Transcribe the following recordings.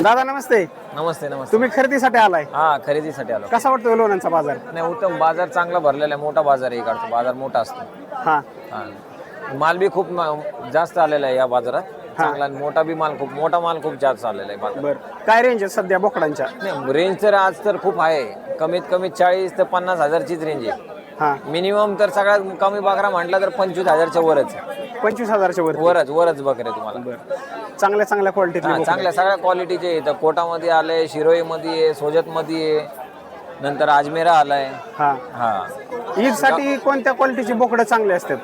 दादा नमस्ते. नमस्ते नमस्ते. तुम्ही खरेदीसाठी आलाय? हा, खरेदीसाठी आलो. कसा वाटतोय लोणंदचा बाजार? नाही, उत्तम बाजार चांगला भरलेला आहे. मोठा बाजार आहे इकडचा. बाजार मोठा असतो. हा हा, माल बी खूप जास्त आलेला आहे या बाजारात. चांगला मोठा बी माल, खूप मोठा माल खूप जास्त आलेला आहे बाजारात. बर, काय रेंज आहे सध्या बोकडांच्या? नाही, रेंज तर आज तर खूप आहे. कमीत कमी 40 ते 50 हजारचीच रेंज आहे. हा, मिनिमम तर सगळ्यात कमी बकरा म्हटलं तर 25,000च्या वरच. 25,000च्या वर. वरच बकरे तुम्हाला. चांगल्या चांगल्या क्वालिटीतले चांगल्या सगळ्या क्वालिटीचे इथं कोटामध्ये आले, शिरोईमध्ये आहे, सोजतमध्ये आहे, नंतर अजमेरा आलाय. हा, हा, ईदसाठी कोणत्या क्वालिटीची बोकडं चांगली असतात?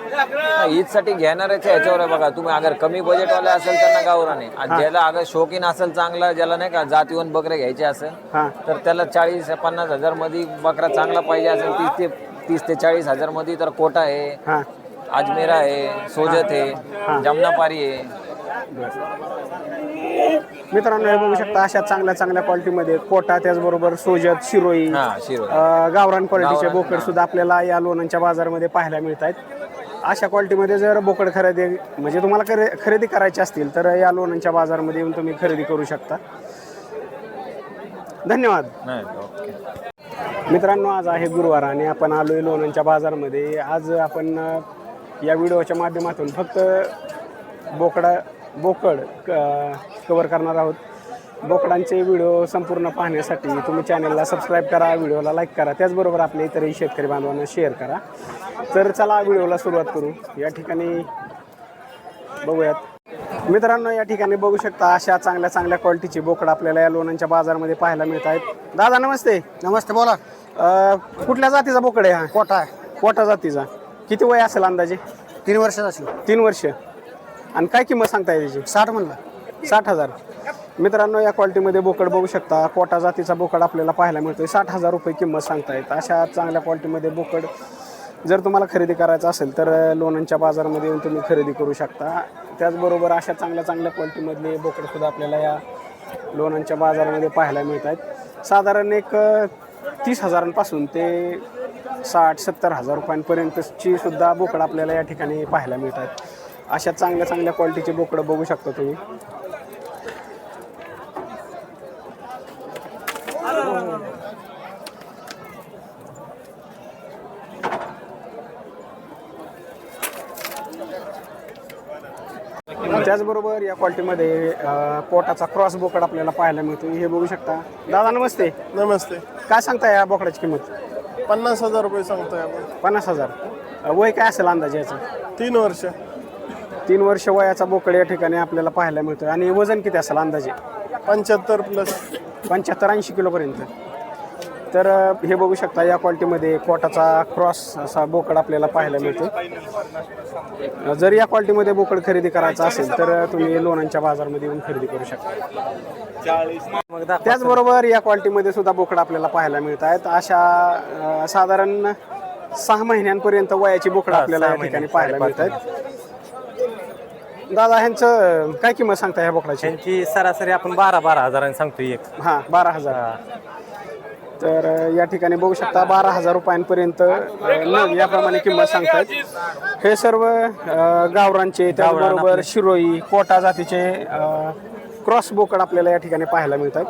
ईदसाठी घेणाऱ्याच्या ह्याच्यावर आहे बघा. तुम्ही अगर कमी बजेटवाले असेल त्यांना गावरान आहे. आणि ज्याला अगर शौकीन असेल चांगला, ज्याला नाही का जातीवंत बकरे घ्यायचे असेल हा, तर त्याला 40-50 हजार मध्ये बकरा चांगला पाहिजे असेल, 30 ते 40 हजार मध्ये तर कोटा आहे, हा. अजमेरा आहे, सोजत आहे, जमनापारी आहे. मित्रांनो हे बघू शकता अशा चांगल्या चांगल्या क्वालिटीमध्ये कोटा, त्याचबरोबर सोजत, शिरोई, गावरान क्वालिटीचे बोकड सुद्धा आपल्याला या लोणंदच्या बाजारामध्ये पाहायला मिळत आहेत. अशा क्वालिटीमध्ये जर बोकड खरेदी म्हणजे तुम्हाला खरेदी करायची असतील तर या लोणंदच्या बाजारामध्ये येऊन तुम्ही खरेदी करू शकता. धन्यवाद. मित्रांनो आज आहे गुरुवार आणि आपण आलोय लोणंदच्या बाजारामध्ये. आज आपण या व्हिडिओच्या माध्यमातून फक्त बोकड कवर करणार आहोत. बोकडांचे व्हिडिओ संपूर्ण पाहण्यासाठी तुम्ही चॅनलला सबस्क्राईब करा, व्हिडिओला लाईक करा, त्याचबरोबर आपल्या इतरही शेतकरी बांधवांना शेअर करा. तर चला व्हिडिओला सुरुवात करू. या ठिकाणी बघूयात मित्रांनो, या ठिकाणी बघू शकता अशा चांगल्या चांगल्या क्वालिटीची बोकड आपल्याला या लोणंदच्या बाजारामध्ये पाहायला मिळत आहेत. दादा नमस्ते. नमस्ते, बोला. कुठल्या जातीचा बोकड आहे हा? कोटा आहे. कोटा जातीचा. किती वय असेल अंदाजे? 3 वर्षाचा असेल. 3 वर्ष. आणि काय किंमत सांगताय त्याची? 60 म्हणला. 60,000. मित्रांनो या क्वालिटीमध्ये बोकड बघू शकता. कोटा जातीचा बोकड आपल्याला पाहायला मिळतोय. 60,000 रुपये किंमत सांगतायत. अशा चांगल्या क्वालिटीमध्ये बोकड जर तुम्हाला खरेदी करायचं असेल तर लोणंदच्या बाजारामध्ये येऊन तुम्ही खरेदी करू शकता. त्याचबरोबर अशा चांगल्या चांगल्या क्वालिटीमधले बोकडसुद्धा आपल्याला या लोणंदच्या बाजारामध्ये पाहायला मिळत आहेत. साधारण एक 30,000पासून ते 60-70 हजार रुपयांपर्यंतची सुद्धा बोकड आपल्याला या ठिकाणी पाहायला मिळत आहेत. अशा चांगल्या चांगल्या क्वालिटीचे बोकडं बघू शकता तुम्ही. त्याचबरोबर या क्वालिटीमध्ये पोटाचा क्रॉस बोकड आपल्याला पाहायला मिळतो. हे बघू शकता. दादा नमस्ते. नमस्ते. काय सांगताय या बोकडाची किंमत? 50,000 रुपये सांगतोय आपण. 50,000. वय काय असेल अंदाजे याचं? 3 वर्ष. 3 वर्ष वयाचा बोकड या ठिकाणी आपल्याला पाहायला मिळतोय. आणि वजन किती असेल अंदाजे? 75 प्लस. 75-80 किलोपर्यंत. तर हे बघू शकता या क्वालिटीमध्ये कोटाचा क्रॉस असा बोकड आपल्याला पाहायला मिळतो. जर या क्वालिटीमध्ये बोकड खरेदी करायचा असेल तर तुम्ही लोणंदच्या बाजारामध्ये येऊन खरेदी करू शकता. त्याचबरोबर या क्वालिटीमध्ये सुद्धा बोकड आपल्याला पाहायला मिळत आहेत. अशा साधारण 6 महिन्यांपर्यंत वयाची बोकड आपल्याला या ठिकाणी पाहायला मिळत आहेत. दादा ह्यांचं काय किंमत सांगता ह्या बोकडाची? यांची सरासरी आपण 12 हजारांनी सांगतो एक. हां, 12,000. तर या ठिकाणी बघू शकता 12,000 रुपयांपर्यंत याप्रमाणे किंमत सांगतात. हे सर्व गावरांचे, त्याचबरोबर शिरोई, कोटा जातीचे क्रॉस बोकड आपल्याला या ठिकाणी पाहायला मिळतात.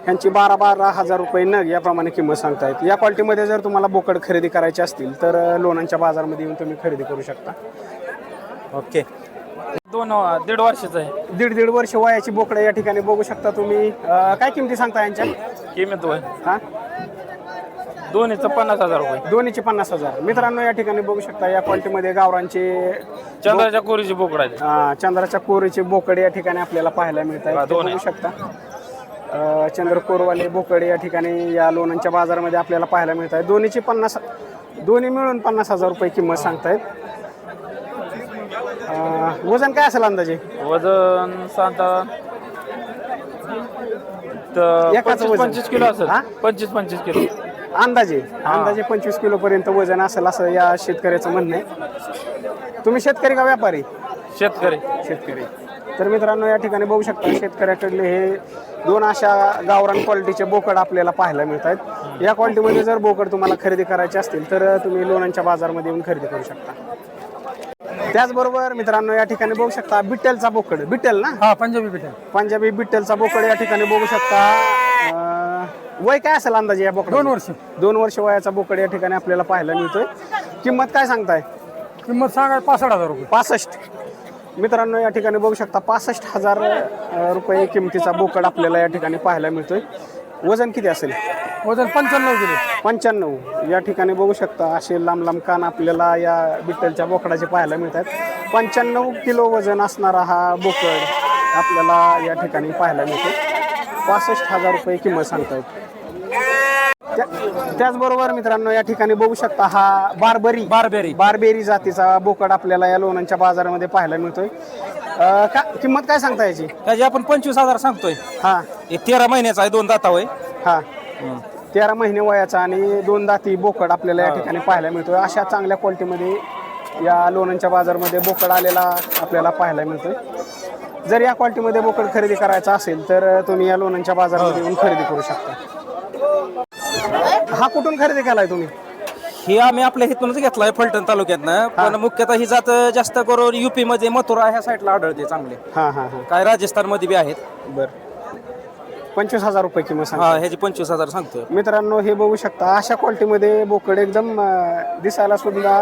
ह्यांची 12,000 रुपये नग याप्रमाणे किंमत सांगतायत. या क्वालिटीमध्ये जर तुम्हाला बोकड खरेदी करायचे असतील तर लोणंदच्या बाजारामध्ये येऊन तुम्ही खरेदी करू शकता. ओके. 1.5 वर्षाचं आहे. 1.5 वर्ष वयाची बोकडं या ठिकाणी बघू शकता तुम्ही. काय किमती सांगता यांच्या? किंमत होय हां, दोन्हीचं 50,000 रुपये. दोन्हीचे 50,000. मित्रांनो या ठिकाणी बघू शकता या क्वालिटीमध्ये गावरांचे चंद्राच्या कोरीची बोकड आहे. चंद्राच्या कोरीचे बोकड या ठिकाणी आपल्याला पाहायला मिळत आहेत. बघू शकता चंद्रकोरवाले बोकड या ठिकाणी या लोणंदच्या बाजारामध्ये आपल्याला पाहायला मिळत आहेत. दोन्ही मिळून 50,000 रुपये किंमत सांगतायत. वजन काय असेल अंदाजे? वजन सांगता तर 25 किलो असेल. 25 किलो अंदाजे 25 किलो पर्यंत वजन असेल असं या शेतकऱ्याचं म्हणणं आहे. तुम्ही शेतकरी का व्यापारी? शेतकरी. तर मित्रांनो या ठिकाणी बघू शकता शेतकऱ्याकडले हे 2 अशा गावरान क्वालिटीचे बोकड आपल्याला पाहायला मिळत आहेत. या क्वालिटीमध्ये जर बोकड तुम्हाला खरेदी करायचे असतील तर तुम्ही लोणंदच्या बाजारामध्ये येऊन खरेदी करू शकता. त्याचबरोबर मित्रांनो या ठिकाणी बघू शकता बिट्टेलचा बोकड, बिट्टेल ना, हा पंजाबी बिटेल पंजाबी बिट्टेलचा बोकड या ठिकाणी बघू शकता. वय काय असेल अंदाजे या बोकड? 2 वर्ष 2 वर्ष वयाचा बोकड या ठिकाणी आपल्याला पाहायला मिळतोय. किंमत काय सांगताय? किंमत सांगा 65,000 रुपये. 65. मित्रांनो या ठिकाणी बघू शकता 65,000 रुपये किमतीचा बोकड आपल्याला या ठिकाणी पाहायला मिळतोय. वजन किती असेल? वजन 95 किलो. 95. या ठिकाणी बघू शकता असे लांब लांब कान आपल्याला या बिट्टलच्या बोकडाचे पाहायला मिळतात. 95 किलो वजन असणारा हा बोकड आपल्याला या ठिकाणी पाहायला मिळतो. 65,000 रुपये किंमत सांगतायत. त्याचबरोबर मित्रांनो या ठिकाणी बघू शकता हा बारबेरी जातीचा बोकड आपल्याला या लोणंदच्या बाजारामध्ये पाहायला मिळतोय. किंमत काय सांगता याची? त्याची आपण 25,000 सांगतोय. हा, एक 13 महिन्याचा आहे, 2 दाता होय. हा, 13 महिने वयाचा आणि 2 दाती बोकड आपल्याला या ठिकाणी पाहायला मिळतोय. अशा चांगल्या क्वालिटीमध्ये या लोणंदच्या बाजारामध्ये बोकड आलेला आपल्याला पाहायला मिळतोय. जर या क्वालिटीमध्ये बोकड खरेदी करायचा असेल तर तुम्ही या लोणंदच्या बाजारामध्ये येऊन खरेदी करू शकता. हा कुठून खरेदी केलाय तुम्ही? ही आम्ही आपल्या इथूनच घेतलाय फलटण तालुक्यातनं, पण मुख्यतः ही जात जास्त करून युपी मध्ये मथुरा ह्या साईडला आढळते चांगले. हा हा हा, काय राजस्थान मध्ये बी आहेत. बर. 25,000 रुपये किंमत हा, सांगा. ह्याची 25,000 सांगतोय. मित्रांनो हे बघू शकता अशा क्वालिटीमध्ये बोकड एकदम दिसायला सुद्धा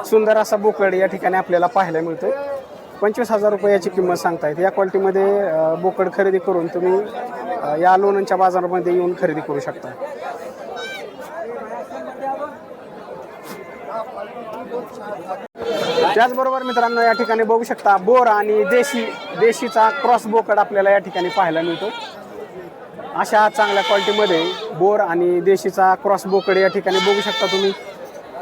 सुंदर असा बोकड या ठिकाणी आपल्याला पाहायला मिळतोय. 25,000 रुपये याची किंमत सांगतायत. या क्वालिटीमध्ये बोकड खरेदी करून तुम्ही या लोणंदच्या बाजारामध्ये येऊन खरेदी करू शकता. त्याचबरोबर मित्रांनो या ठिकाणी बघू शकता बोर आणि देशीचा क्रॉस बोकड आपल्याला या ठिकाणी पाहायला मिळतो. अशा चांगल्या क्वालिटीमध्ये बोर आणि देशीचा क्रॉस बोकड या ठिकाणी बघू शकता तुम्ही.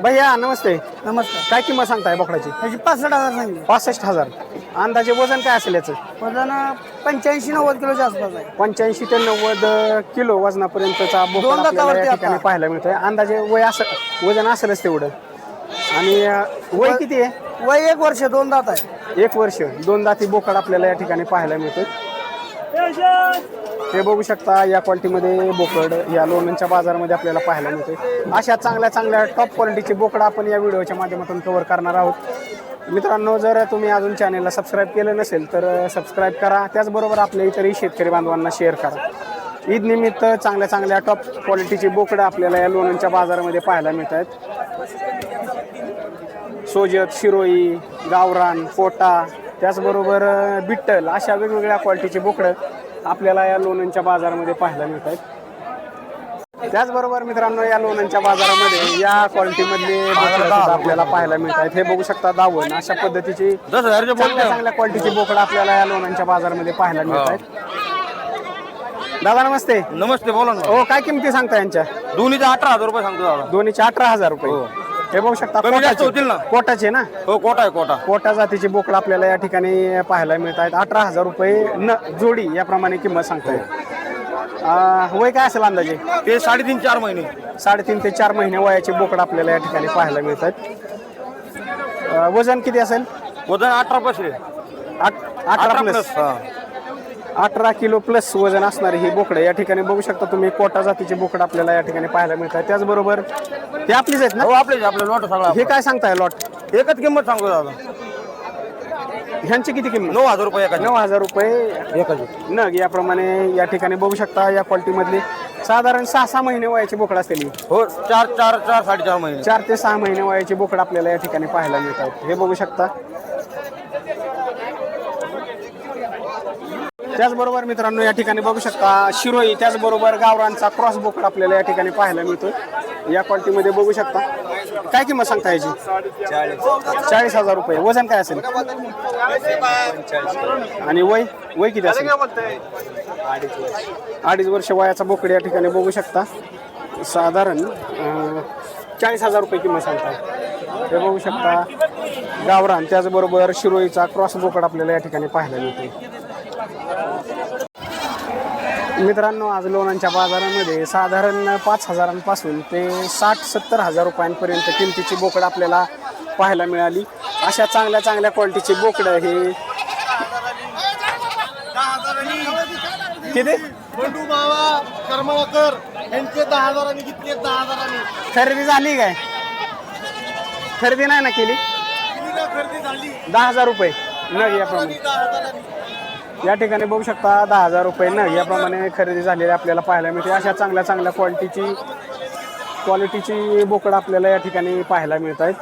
भैया नमस्ते. नमस्कार. काय किंमत सांगताय बोकडाची? त्याची 65,000 सांगितली. 65,000. अंदाजे वजन काय असेल याचं? वजन 85-90 किलोच्या आसपास आहे. 85 ते 90 किलो वजनापर्यंतचा बोकड 2 आपल्याला दातावरती या ठिकाणी आता. पाहायला मिळतोय. अंदाजे वजन असेलच तेवढं. आणि वय किती आहे? वय 1 वर्ष 2 दात आहे. 1 वर्ष 2 दाती बोकड आपल्याला या ठिकाणी पाहायला मिळतोय. हे बघू शकता या क्वालिटीमध्ये बोकड या लोणंदच्या बाजारामध्ये आपल्याला पाहायला मिळतोय. अशा चांगल्या टॉप क्वालिटीचे बोकड आपण या व्हिडिओच्या माध्यमातून कव्हर करणार आहोत. मित्रांनो जर तुम्ही अजून चॅनेलला सबस्क्राईब केलं नसेल तर सबस्क्राईब करा. त्याचबरोबर आपल्या इतरही शेतकरी बांधवांना शेअर करा. ईद निमित्त चांगल्या टॉप क्वालिटीची बोकडं आपल्याला या लोणंदच्या बाजारामध्ये पाहायला मिळत आहेत. सोजत, शिरोई, गावरान, कोटा, त्याचबरोबर बिट्टल अशा वेगवेगळ्या क्वालिटीचे बोकडं आपल्याला या लोणंदच्या बाजारामध्ये पाहायला मिळत आहेत. त्याचबरोबर मित्रांनो या लोणंदच्या बाजारामध्ये या क्वालिटीमधले बोकडं सुद्धा आपल्याला पाहायला मिळत आहेत. हे बघू शकता दावण अशा पद्धतीची चांगल्या क्वालिटीची बोकडं आपल्याला या लोणंदच्या बाजारामध्ये पाहायला मिळत आहेत. दादा नमस्ते. नमस्ते, बोला ना. हो, काय किमती सांगता यांच्या? दोन्हीचे 18,000 रुपये सांगतो दादा. दोन्हीचे 18,000 रुपये. हे बघू शकता कमी जास्त होतील ना? कोटाचे ना? हो, कोटा आहे, कोटा. कोटा जातीचे बोकड आपल्याला या ठिकाणी पाहायला मिळत आहेत. 18,000 रुपये न जोडी याप्रमाणे किंमत सांगताय. वय काय असेल अंदाजे? ते 3.5-4 महिने. 3.5 ते 4 महिने वयाचे बोकड आपल्याला या ठिकाणी पाहायला मिळत आहेत. वजन किती असेल? वजन 18 प्लस. 18 प्लस. 18 किलो प्लस वजन असणारे हे बोकडं या ठिकाणी बघू शकता तुम्ही. कोटा जातीचे बोकड आपल्याला या ठिकाणी पाहायला मिळत आहे. त्याचबरोबर हे आपलीच आहेत ना? हो, आपले लॉट सगळा. हे काय सांगताय लॉट? एकच किंमत सांगतो दादा. ह्यांची किती किंमत? 9,000 रुपये एका. 9,000 रुपये एकाच. नग याप्रमाणे या ठिकाणी बघू शकता. या क्वालिटीमधले साधारण 6-6 महिने वयाचे बोकड असतील. हो, 4-4.5 महिने. 4 ते 6 महिने वयाचे बोकड आपल्याला या ठिकाणी पाहायला मिळत आहेत. हे बघू शकता. त्याचबरोबर मित्रांनो या ठिकाणी बघू शकता शिरोई, त्याचबरोबर गावरांचा क्रॉस बोकड आपल्याला या ठिकाणी पाहायला मिळतोय. या क्वालिटीमध्ये बघू शकता. काय किंमत सांगता याची? 40,000 रुपये. वजन काय असेल? आणि वय किती असेल? 2.5 वर्ष वयाचा बोकड या ठिकाणी बघू शकता. साधारण 40,000 रुपये किंमत सांगताय. हे बघू शकता गावरान, त्याचबरोबर शिरोईचा क्रॉस बोकड आपल्याला या ठिकाणी पाहायला मिळतोय. मित्रांनो आज लोणंदच्या बाजारामध्ये साधारण 5,000पासून ते 60-70 हजार रुपयांपर्यंत किमतीची बोकडं आपल्याला पाहायला मिळाली. अशा चांगल्या क्वालिटीची बोकडं हे किती? बंडू बाबा करमळकर यांचे 10,000 घेतले. 10,000 खरेदी झाली काय? खरेदी नाही ना केली? खरेदी झाली 10,000 रुपये नग याप्रमाणे. 10,000 या ठिकाणी बघू शकता 10,000 रुपये नग याप्रमाणे खरेदी झालेली आपल्याला पाहायला मिळते. अशा चांगल्या चांगल्या क्वालिटीची बोकड आपल्याला या ठिकाणी पाहायला मिळत आहेत.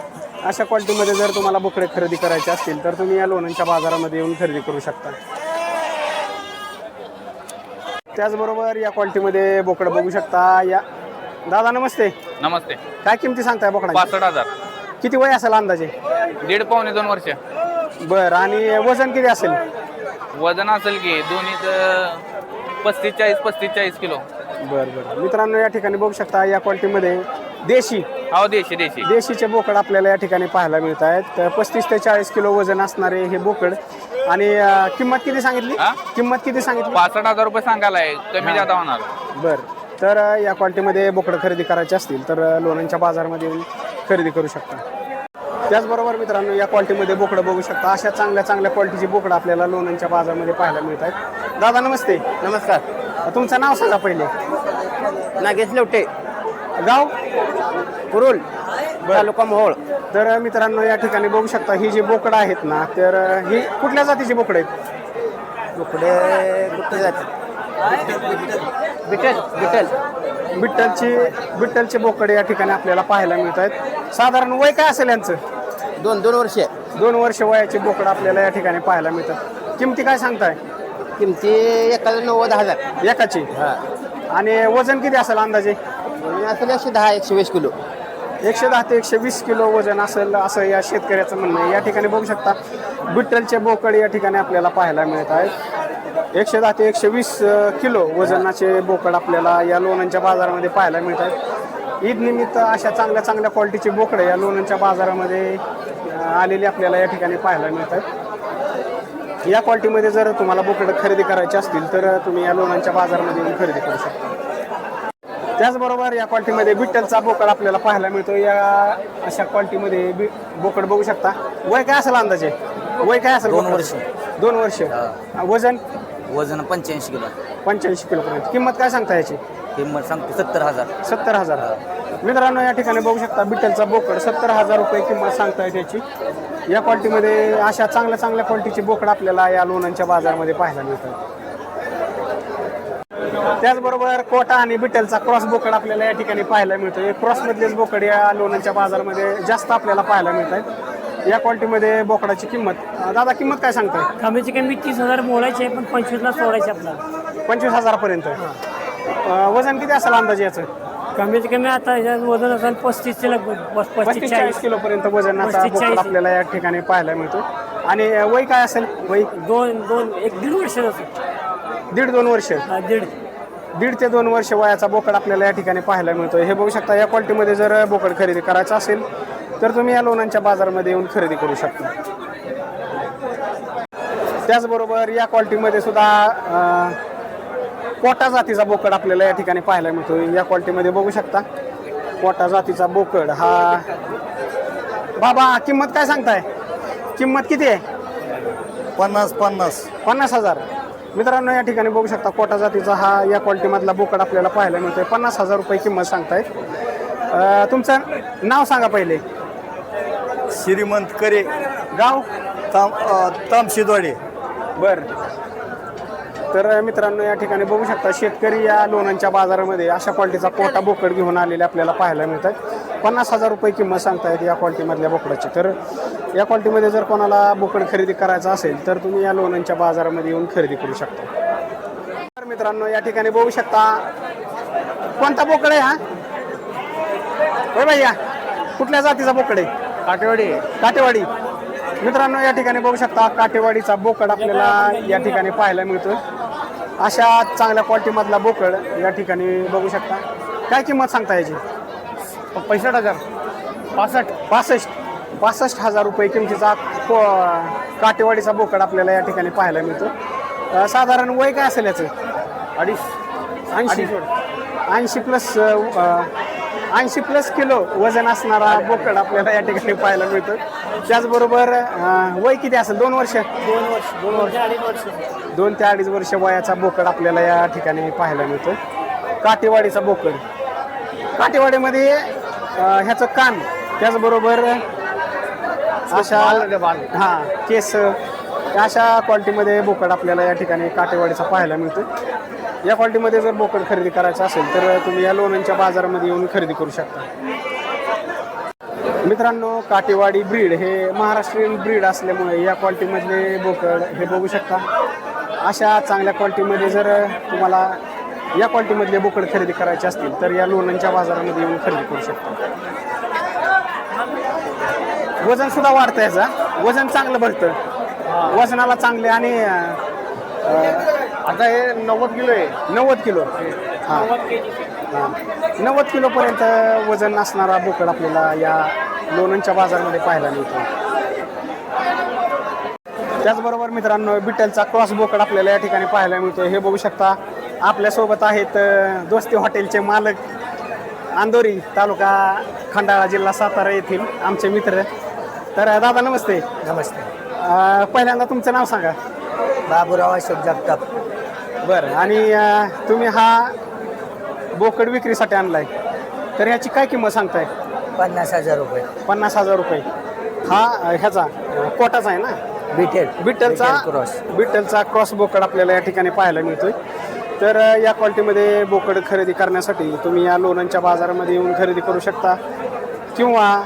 अशा क्वालिटीमध्ये जर तुम्हाला बोकडे खरेदी करायचे असतील तर तुम्ही या लोणंदच्या बाजारामध्ये येऊन खरेदी करू शकता. त्याचबरोबर या क्वालिटीमध्ये बोकड बघू शकता. या दादा नमस्ते. नमस्ते. काय किमती सांगताय बोकडा? 65,000. किती वय असेल अंदाजे? 1.5-2 वर्ष. बरं. आणि वजन किती असेल? वजन असेल की दोन्हीच 35-40 किलो. बरं बरं. मित्रांनो या ठिकाणी बघू शकता या क्वालिटीमध्ये देशी हो देशी. देशीचे बोकड आपल्याला या ठिकाणी पाहायला मिळत आहेत. 35 ते 40 किलो वजन असणारे हे बोकड. आणि किंमत किती सांगितली? हा? किंमत किती सांगितली? 65,000 रुपये सांगायला आहे. कमी जादा होणार. बरं. तर या क्वालिटीमध्ये बोकडं खरेदी करायचे असतील तर लोणंदच्या बाजारामध्ये येऊन खरेदी करू शकता. त्याचबरोबर मित्रांनो या क्वालिटीमध्ये बोकडं बघू शकता. अशा चांगल्या चांगल्या क्वालिटीची बोकडं आपल्याला लोणंदच्या बाजारामध्ये पाहायला मिळत आहेत. दादा नमस्ते. नमस्कार. तुमचं नाव सांगा पहिले. नागेश लवटे, गाव? कुरुल, तालुका मोहोळ. तर मित्रांनो या ठिकाणी बघू शकता ही जी बोकडं आहेत ना तर ही कुठल्या जातीची बोकडं आहेत? बोकडे कुठे जातात? बिट्टलचे बोकडे या ठिकाणी आपल्याला पाहायला मिळत आहेत. साधारण वय काय असेल यांचं? 2 वर्ष. 2 वर्ष वयाचे बोकड आपल्याला या ठिकाणी पाहायला मिळतात. किमती काय सांगताय? किमती एकाला 90,000. एकाची. आणि वजन किती असेल अंदाजे? असेल 110-120 किलो. 110 ते 120 किलो वजन असेल असं या शेतकऱ्याचं म्हणणं आहे. या ठिकाणी बघू शकता बिट्टलचे बोकड या ठिकाणी आपल्याला पाहायला मिळत आहेत. 110 ते 120 किलो वजनाचे बोकड आपल्याला या लोणंदच्या बाजारामध्ये पाहायला मिळत आहेत. ईद निमित्त अशा चांगल्या चांगल्या क्वालिटीचे बोकडे या लोणंदच्या बाजारामध्ये आलेले आपल्याला या ठिकाणी पाहायला मिळत आहेत. या क्वालिटीमध्ये जर तुम्हाला बोकडं खरेदी करायचे असतील तर तुम्ही या लोणंदच्या बाजारामध्ये येऊन खरेदी करू शकता. त्याचबरोबर या क्वालिटीमध्ये बिट्टलचा बोकड आपल्याला पाहायला मिळतो. या अशा क्वालिटीमध्ये बोकड बघू शकता. वय काय असेल अंदाजे? वय काय असेल? 2 वर्ष. 2 वर्ष. वजन? वजन 85 किलो. 85 किलोपर्यंत. किंमत काय सांगता याची? किंमत सांगतो 70,000. 70,000. मित्रांनो या ठिकाणी बघू शकता बिट्टलचा बोकड 70,000 रुपये किंमत सांगताय त्याची. या क्वालिटीमध्ये अशा चांगल्या चांगल्या क्वालिटीचे बोकड आपल्याला या लोणंदच्या बाजारामध्ये पाहायला मिळतात. त्याचबरोबर कोटा आणि बिट्टलचा क्रॉस बोकड आपल्याला या ठिकाणी पाहायला मिळतो. क्रॉसमधलेच बोकड या लोणंदच्या बाजारामध्ये जास्त आपल्याला पाहायला मिळतात. या क्वालिटीमध्ये बोकडाची किंमत दादा किंमत काय सांगताय? कामाची किंमत 30,000 बोलायची आहे पण 25ला सोडायची आपल्याला. 25,000पर्यंत. वजन किती असेल अंदाजे याचं? कमीत कमी आता ह्याच्यात वजन असेल 35-40 किलोपर्यंत वजनाचा 35-40 बोकड आपल्याला या ठिकाणी पाहायला मिळतो. आणि वय काय असेल? वय 1-1.5 वर्ष असेल. 1.5-2 वर्ष. 1.5 ते 2 वर्ष वयाचा बोकड आपल्याला या ठिकाणी पाहायला मिळतो. हे बघू शकता. या क्वालिटीमध्ये जर बोकड खरेदी करायचं असेल तर तुम्ही या लोणंदच्या बाजारामध्ये येऊन खरेदी करू शकता. त्याचबरोबर या क्वालिटीमध्ये सुद्धा कोटा जातीचा बोकड आपल्याला या ठिकाणी पाहायला मिळतो. या क्वालिटीमध्ये बघू शकता कोटा जातीचा बोकड हा. बाबा किंमत काय सांगताय? किंमत किती आहे? 50,000. मित्रांनो या ठिकाणी बघू शकता कोटा जातीचा हा या क्वालिटीमधला बोकड आपल्याला पाहायला मिळतोय. 50,000 रुपये किंमत सांगतायत. तुमचं नाव सांगा पहिले. श्रीमंत करे, गाव? तामशिदवाडी. बरं. तर मित्रांनो या ठिकाणी बघू शकता शेतकरी या लोणंदच्या बाजारामध्ये अशा क्वालिटीचा कोटा बोकड घेऊन आलेले आपल्याला पाहायला मिळतात. 50,000 रुपये किंमत सांगतायत या क्वालिटीमधल्या बोकडाची. तर या क्वालिटीमध्ये जर कोणाला बोकड खरेदी करायचं असेल तर तुम्ही या लोणंदच्या बाजारामध्ये येऊन खरेदी करू शकता. तर मित्रांनो या ठिकाणी बघू शकता कोणता बोकड आहे हा? हो भैया कुठल्या जातीचा बोकड आहे? काटेवाडी. मित्रांनो या ठिकाणी बघू शकता काटेवाडीचा बोकड आपल्याला या ठिकाणी पाहायला मिळतो. अशा चांगल्या क्वालिटीमधला बोकड या ठिकाणी बघू शकता. काय किंमत सांगता याची? 65,000. 65,000 रुपये किमतीचा काटेवाडीचा बोकड आपल्याला या ठिकाणी पाहायला मिळतो. साधारण वय काय असेल याचं? 80 प्लस किलो वजन असणारा बोकड आपल्याला या ठिकाणी पाहायला मिळतो. त्याचबरोबर वय किती असेल? 2 वर्ष. 2 ते 2.5 वर्ष वयाचा बोकड आपल्याला या ठिकाणी पाहायला मिळतो. काटेवाडीचा बोकड. काटेवाडीमध्ये ह्याचं कान त्याचबरोबर अशा हां केस अशा क्वालिटीमध्ये बोकड आपल्याला या ठिकाणी काटेवाडीचा पाहायला मिळतो. या क्वालिटीमध्ये जर बोकड खरेदी करायचं असेल तर तुम्ही या लोणंदच्या बाजारामध्ये येऊन खरेदी करू शकता. मित्रांनो, काटेवाडी ब्रीड हे महाराष्ट्रीयन ब्रीड असल्यामुळे या क्वालिटीमधले बोकड हे बघू शकता. अशा चांगल्या क्वालिटीमध्ये जर तुम्हाला या क्वालिटीमधले बोकड खरेदी करायचे असतील तर या लोणंदच्या बाजारामध्ये येऊन खरेदी करू शकता. वजन सुद्धा वाढतं, याचा वजन चांगलं भरतं, वजनाला चांगले आणि आता हे 90 किलो आहे. 90 किलो हां 90 किलोपर्यंत वजन असणारा बोकड आपल्याला या लोणंदच्या बाजारामध्ये पाहायला मिळतो. त्याचबरोबर मित्रांनो, बिटलचा क्रॉस बोकड आपल्याला या ठिकाणी पाहायला मिळतो. हे बघू शकता. आपल्यासोबत आहेत दोस्ती हॉटेलचे मालक, अंदोरी, तालुका खंडाळा, जिल्हा सातारा येथील आमचे मित्र. तर दादा नमस्ते. नमस्ते. पहिल्यांदा तुमचं नाव सांगा. बाबूराव अशोक जगताप. बरं. आणि तुम्ही हा बोकड विक्रीसाठी आणलाय, तर ह्याची काय किंमत सांगताय? 50,000 रुपये. 50,000 रुपये. हा ह्याचा कोटाचा आहे ना? बिटलचा क्रॉस बोकड आपल्याला या ठिकाणी पाहायला मिळतोय. तर या क्वालिटीमध्ये बोकड खरेदी करण्यासाठी तुम्ही या लोणंदच्या बाजारामध्ये येऊन खरेदी करू शकता किंवा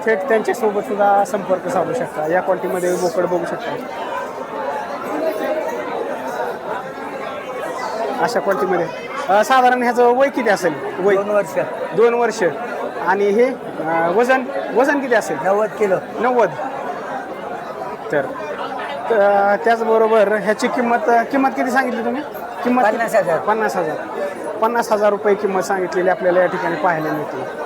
थेट त्यांच्यासोबत सुद्धा संपर्क साधू शकता. या क्वालिटीमध्ये बोकड बघू शकता. अशा क्वालिटीमध्ये साधारण ह्याचं वय किती असेल? वय 2 वर्ष. आणि हे वजन किती असेल? 90 किलो. 90. तर त्याचबरोबर ह्याची किंमत किती सांगितली तुम्ही? किंमत 50,000. 50,000 रुपये किंमत सांगितलेली आपल्याला या ठिकाणी पाहायला मिळते.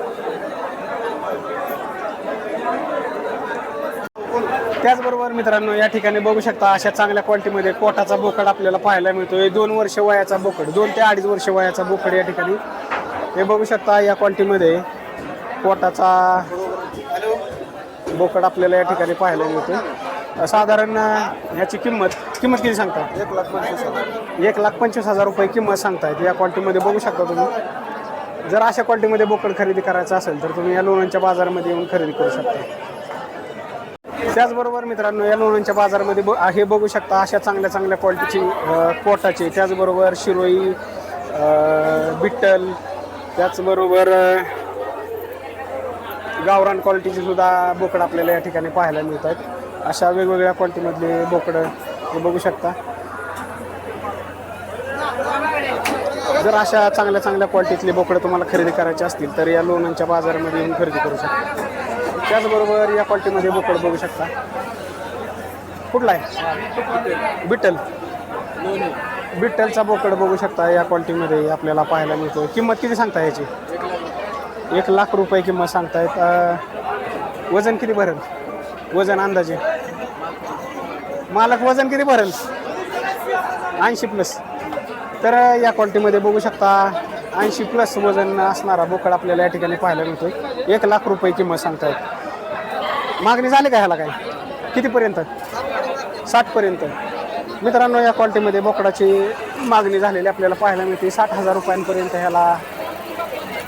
त्याचबरोबर मित्रांनो, या ठिकाणी बघू शकता अशा चांगल्या क्वालिटीमध्ये कोटाचा बोकड आपल्याला पाहायला मिळतोय. 2 वर्ष वयाचा बोकड, 2 ते 2.5 वर्ष वयाचा बोकड या ठिकाणी हे बघू शकता. या क्वालिटीमध्ये कोटाचा बोकड आपल्याला या ठिकाणी पाहायला मिळतोय. साधारण ह्याची किंमत किती सांगता? 1,25,000 रुपये किंमत सांगतायत. या क्वालिटीमध्ये बघू शकता तुम्ही. जर अशा क्वालिटीमध्ये बोकड खरेदी करायचं असेल तर तुम्ही या लोणंदच्या बाजारामध्ये येऊन खरेदी करू शकता. त्याचबरोबर मित्रांनो, या लोणंदच्या बाजारामध्ये हे बघू शकता अशा चांगल्या क्वालिटीची कोटाचे, त्याचबरोबर शिरोई, बिट्टल, त्याचबरोबर गावरान क्वालिटीचे सुद्धा बोकड आपल्याला या ठिकाणी पाहायला मिळतात. अशा वेगवेगळ्या क्वालिटीमधले बोकड हे बघू शकता. जर अशा चांगल्या क्वालिटीतले बोकडं तुम्हाला खरेदी करायचे असतील तर या लोणंदच्या बाजारामध्ये येऊन खरेदी करू शकता. त्याचबरोबर या क्वालिटीमध्ये बोकड बघू शकता. कुठला आहे? बिट्टलचा बोकड बघू शकता. या क्वालिटीमध्ये आपल्याला पाहायला मिळतो. किंमत किती सांगता याची? 1,00,000 रुपये किंमत सांगतायत. वजन किती भरेल? वजन अंदाजे मालक वजन किती भरेल? 80+. तर या क्वालिटीमध्ये बघू शकता 80+ वजन असणारा बोकड आपल्याला या ठिकाणी पाहायला मिळतोय. 1,00,000 रुपये किंमत सांगतायत. मागणी झाली का ह्याला? काय कितीपर्यंत? 60पर्यंत. मित्रांनो, या क्वालिटीमध्ये बोकडाची मागणी झालेली आपल्याला पाहायला मिळते. 60,000 रुपयांपर्यंत ह्याला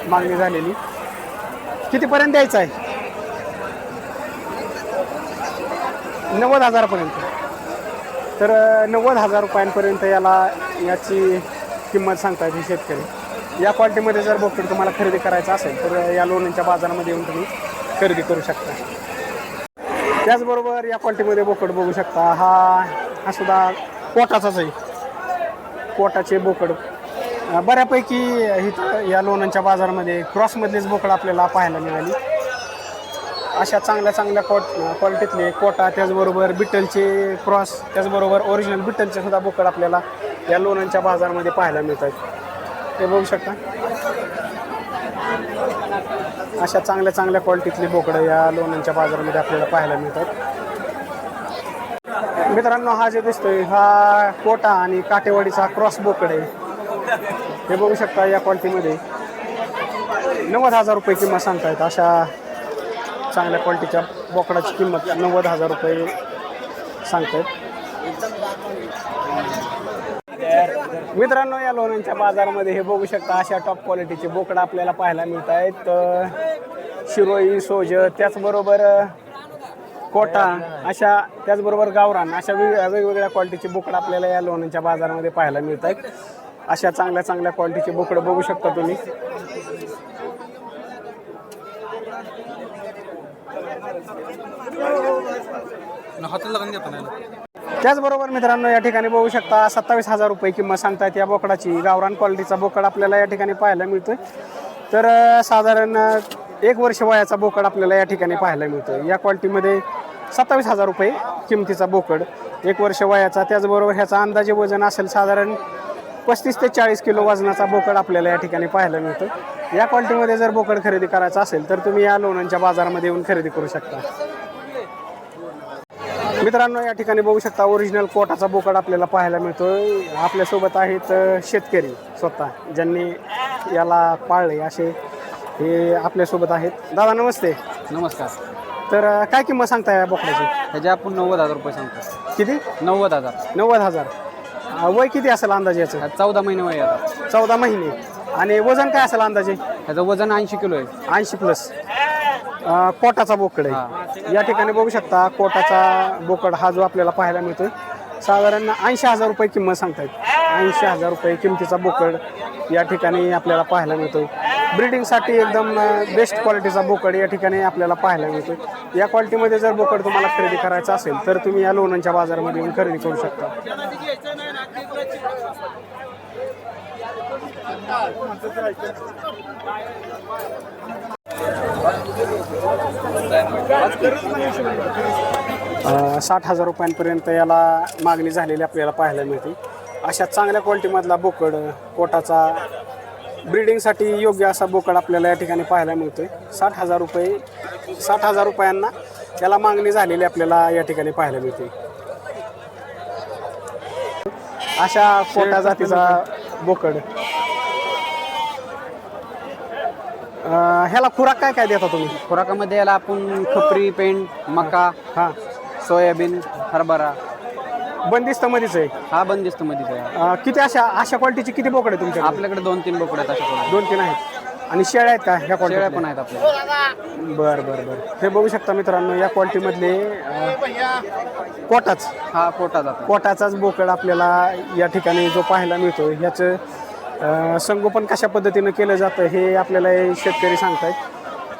मागणी झालेली. कितीपर्यंत द्यायचं आहे? 90,000पर्यंत. तर 90,000 रुपयांपर्यंत याची किंमत सांगतायत हे शेतकरी. या क्वालिटीमध्ये जर बोकड तुम्हाला खरेदी करायचं असेल तर या लोणंदच्या बाजारामध्ये येऊन तुम्ही खरेदी करू शकता. त्याचबरोबर या क्वालिटीमध्ये बोकड बघू शकता. हा सुद्धा कोटाचाच आहे. कोटाचे बोकड बऱ्यापैकी इथं या लोणंदच्या बाजारामध्ये क्रॉसमधलेच बोकड आपल्याला पाहायला मिळाली. अशा चांगल्या क्वालिटीतले कोटा, त्याचबरोबर बिट्टलचे क्रॉस, त्याचबरोबर ओरिजिनल बिट्टलचे सुद्धा बोकड आपल्याला या लोणंदच्या बाजारामध्ये पाहायला मिळतात. ते बघू शकता. अशा चांगल्या क्वालिटीतली बोकडं या लोणंदच्या बाजारामध्ये आपल्याला पाहायला मिळतात. मित्रांनो, हा जे दिसतोय हा कोटा आणि काटेवाडीचा क्रॉस बोकड आहे. हे बघू शकता. या क्वालिटीमध्ये 90,000 रुपये किंमत सांगतायत. अशा चांगल्या क्वालिटीच्या बोकडाची किंमत 90,000 रुपये सांगतायत. मित्रांनो, या लोणंदच्या बाजारामध्ये हे बघू शकता अशा टॉप क्वालिटीचे बोकडं आपल्याला पाहायला मिळत आहेत. शिरोई, सोज, त्याचबरोबर कोटा अशा त्याचबरोबर गावरान अशा वेगवेगळ्या क्वालिटीचे बोकड आपल्याला या लोणंदच्या बाजारामध्ये पाहायला मिळत आहेत. अशा चांगल्या चांगल्या क्वालिटीचे बोकडं बघू शकता तुम्ही. त्याचबरोबर मित्रांनो या ठिकाणी बघू शकता 27,000 रुपये किंमत सांगतायत या बोकडाची. गावरान क्वालिटीचा बोकड आपल्याला या ठिकाणी पाहायला मिळतोय. तर साधारण 1 वर्ष वयाचा बोकड आपल्याला या ठिकाणी पाहायला मिळतोय. या क्वालिटीमध्ये 27,000 रुपये किमतीचा बोकड 1 वर्ष वयाचा. त्याचबरोबर ह्याचा अंदाजे वजन असेल साधारण 35 ते 40 किलो वजनाचा बोकड आपल्याला या ठिकाणी पाहायला मिळतो. या क्वालिटीमध्ये जर बोकड खरेदी करायचा असेल तर तुम्ही या लोणंदच्या बाजारामध्ये येऊन खरेदी करू शकता. मित्रांनो या ठिकाणी बघू शकता ओरिजिनल कोटाचा बोकड आपल्याला पाहायला मिळतोय. आपल्यासोबत आहेत शेतकरी स्वतः ज्यांनी याला पाळले असे हे आपल्यासोबत आहेत. दादा नमस्ते. नमस्कार. तर काय किंमत सांगताय या बोकडाची? ह्याचे आपण 90,000 रुपये सांगतो. किती? 90,000. 90,000. वय किती असेल अंदाजे याचं? 14 महिने वय आता. 14 महिने. आणि वजन काय असेल अंदाजे? ह्याचं वजन 80 किलो आहे. 80 प्लस. कोटाचा बोकड आहे. या ठिकाणी बघू शकता कोटाचा बोकड हा जो आपल्याला पाहायला मिळतोय साधारण 80,000 रुपये किंमत सांगतायत. 80,000 रुपये किमतीचा बोकड या ठिकाणी आपल्याला पाहायला मिळतोय. ब्रीडिंगसाठी एकदम बेस्ट क्वालिटीचा बोकड या ठिकाणी आपल्याला पाहायला मिळतोय. या क्वालिटीमध्ये जर बोकड तुम्हाला खरेदी करायचा असेल तर तुम्ही या लोणंदच्या बाजारामध्ये येऊन खरेदी करू शकता. अ, 60,000 रुपयांपर्यंत याला मागणी झालेली आपल्याला पाहायला मिळते. अशा चांगल्या क्वालिटीमधला बोकड कोटाचा ब्रीडिंगसाठी योग्य असा बोकड आपल्याला या ठिकाणी पाहायला मिळतोय. 60,000 रुपयांना याला मागणी झालेली आपल्याला या ठिकाणी पाहायला मिळते. अशा कोटा जातीचा बोकड. ह्याला खुराक काय काय देता तुम्ही? खुराकामध्ये याला आपण खपरी, पेंट, मका, हां सोयाबीन, हरभरा. बंदिस्त मध्येच आहे. हा बंदिस्त मध्येच आहे. किती अशा क्वालिटीची किती बोकड आहे तुमच्या? आपल्याकडे 2-3 बोकड आहेत अशा. 2-3 आहेत. आणि शेळ्या आहेत का ह्या शेळ्या क्वालिटी? पण आहेत आपल्याकडे. बरं बरं बरं. हे बघू शकता मित्रांनो या क्वालिटीमधले कोटाच हा कोटा जातो. कोटाचाच बोकड आपल्याला या ठिकाणी जो पाहायला मिळतो. ह्याचं संगोपन कशा पद्धतीनं केलं जातं हे आपल्याला हे शेतकरी सांगतायत.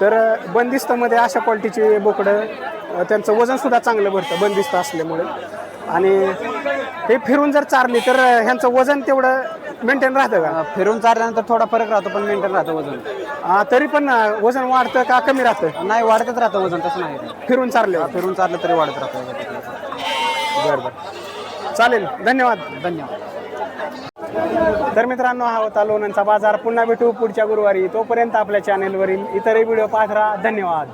तर बंदिस्तमध्ये अशा क्वालिटीचे बोकडं त्यांचं वजनसुद्धा चांगलं भरतं बंदिस्त असल्यामुळे. आणि हे फिरून जर चारली तर ह्यांचं वजन तेवढं मेंटेन राहतं का? फिरून चालल्यानंतर थोडा फरक राहतो पण मेंटेन राहतं वजन. तरी पण वजन वाढतं का कमी राहतं? नाही वाढतच राहतं वजन. तसं नाही फिरून चारले? फिरून चाललं तरी वाढत राहतं. बरं बरं चालेल. धन्यवाद. धन्यवाद. तर मित्रांनो हा होता लोणंदचा बाजार. पुन्हा भेटू पुढच्या गुरुवारी. तोपर्यंत आपल्या चॅनेलवरील इतरही व्हिडिओ पाहत राहा. धन्यवाद.